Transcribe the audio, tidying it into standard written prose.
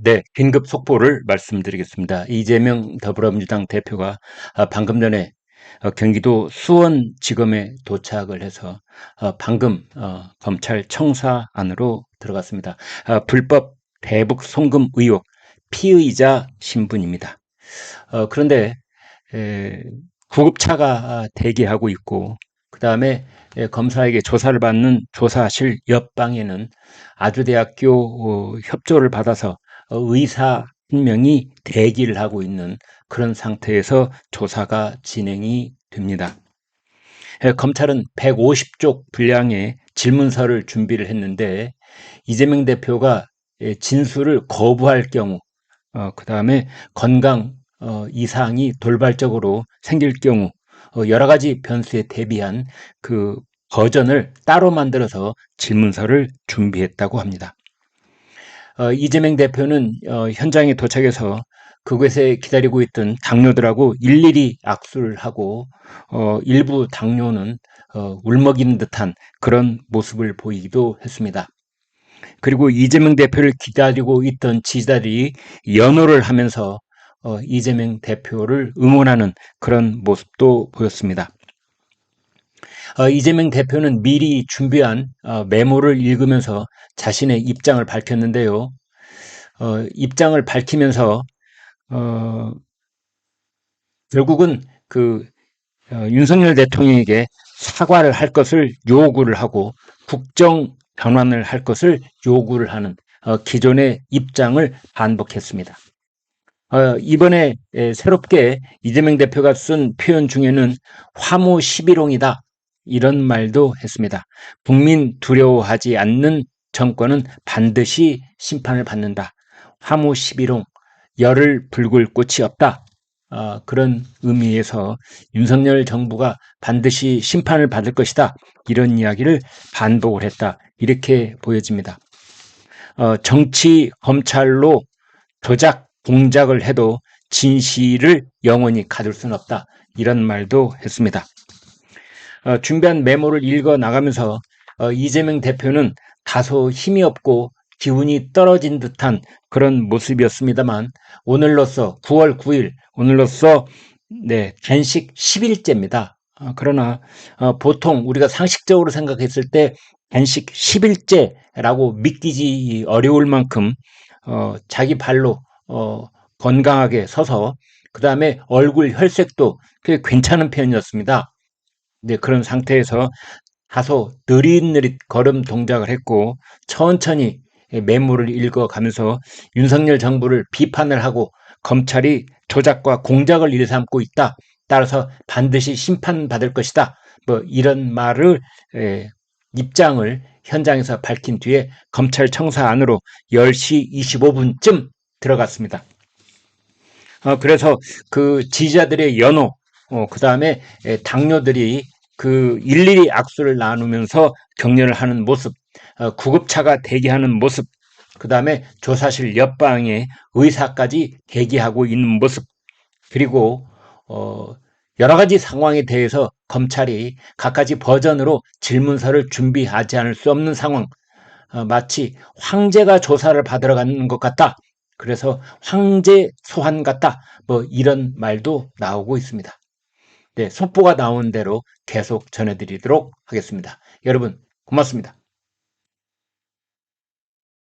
네, 긴급 속보를 말씀드리겠습니다. 이재명 더불어민주당 대표가 방금 전에 경기도 수원지검에 도착을 해서 방금 검찰청사 안으로 들어갔습니다. 불법 대북 송금 의혹 피의자 신분입니다. 그런데 구급차가 대기하고 있고, 그 다음에 검사에게 조사를 받는 조사실 옆방에는 아주대학교 협조를 받아서 의사 한 명이 대기를 하고 있는 그런 상태에서 조사가 진행이 됩니다. 검찰은 150쪽 분량의 질문서를 준비를 했는데, 이재명 대표가 진술을 거부할 경우, 그 다음에 건강 이상이 돌발적으로 생길 경우 여러 가지 변수에 대비한 그 버전을 따로 만들어서 질문서를 준비했다고 합니다. 이재명 대표는 현장에 도착해서 그곳에 기다리고 있던 당뇨들하고 일일이 악수를 하고 일부 당뇨는 울먹이는 듯한 그런 모습을 보이기도 했습니다. 그리고 이재명 대표를 기다리고 있던 지지자들이 연호를 하면서 이재명 대표를 응원하는 그런 모습도 보였습니다. 이재명 대표는 미리 준비한 메모를 읽으면서 자신의 입장을 밝혔는데요. 입장을 밝히면서 결국은 윤석열 대통령에게 사과를 할 것을 요구를 하고 국정 변환을 할 것을 요구를 하는 기존의 입장을 반복했습니다. 이번에 새롭게 이재명 대표가 쓴 표현 중에는 화무 11홍이다 이런 말도 했습니다. 국민 두려워하지 않는 정권은 반드시 심판을 받는다. 화무 11홍, 열을 붉을 꽃이 없다. 그런 의미에서 윤석열 정부가 반드시 심판을 받을 것이다. 이런 이야기를 반복을 했다. 이렇게 보여집니다. 정치 검찰로 조작 공작을 해도 진실을 영원히 가둘 수는 없다. 이런 말도 했습니다. 준비한 메모를 읽어 나가면서 이재명 대표는 다소 힘이 없고 기운이 떨어진 듯한 그런 모습이었습니다만 오늘로써 9월 9일 오늘로써 단식 10일째입니다. 그러나 보통 우리가 상식적으로 생각했을 때 단식 10일째라고 믿기지 어려울 만큼 자기 발로 건강하게 서서 그 다음에 얼굴 혈색도 꽤 괜찮은 편이었습니다. 그런 상태에서 다소 느릿느릿 걸음 동작을 했고 천천히 메모를 읽어가면서 윤석열 정부를 비판을 하고 검찰이 조작과 공작을 일삼고 있다. 따라서 반드시 심판받을 것이다. 뭐 이런 말을 입장을 현장에서 밝힌 뒤에 검찰청사 안으로 10시 25분쯤 들어갔습니다. 그래서 그 지지자들의 연호, 그 다음에 당뇨들이 일일이 악수를 나누면서 격려를 하는 모습, 구급차가 대기하는 모습, 그 다음에 조사실 옆방에 의사까지 대기하고 있는 모습, 그리고 여러 가지 상황에 대해서 검찰이 각가지 버전으로 질문서를 준비하지 않을 수 없는 상황, 마치 황제가 조사를 받으러 가는 것 같다. 그래서 황제 소환 같다. 뭐 이런 말도 나오고 있습니다. 속보가 나온 대로 계속 전해드리도록 하겠습니다. 여러분 고맙습니다.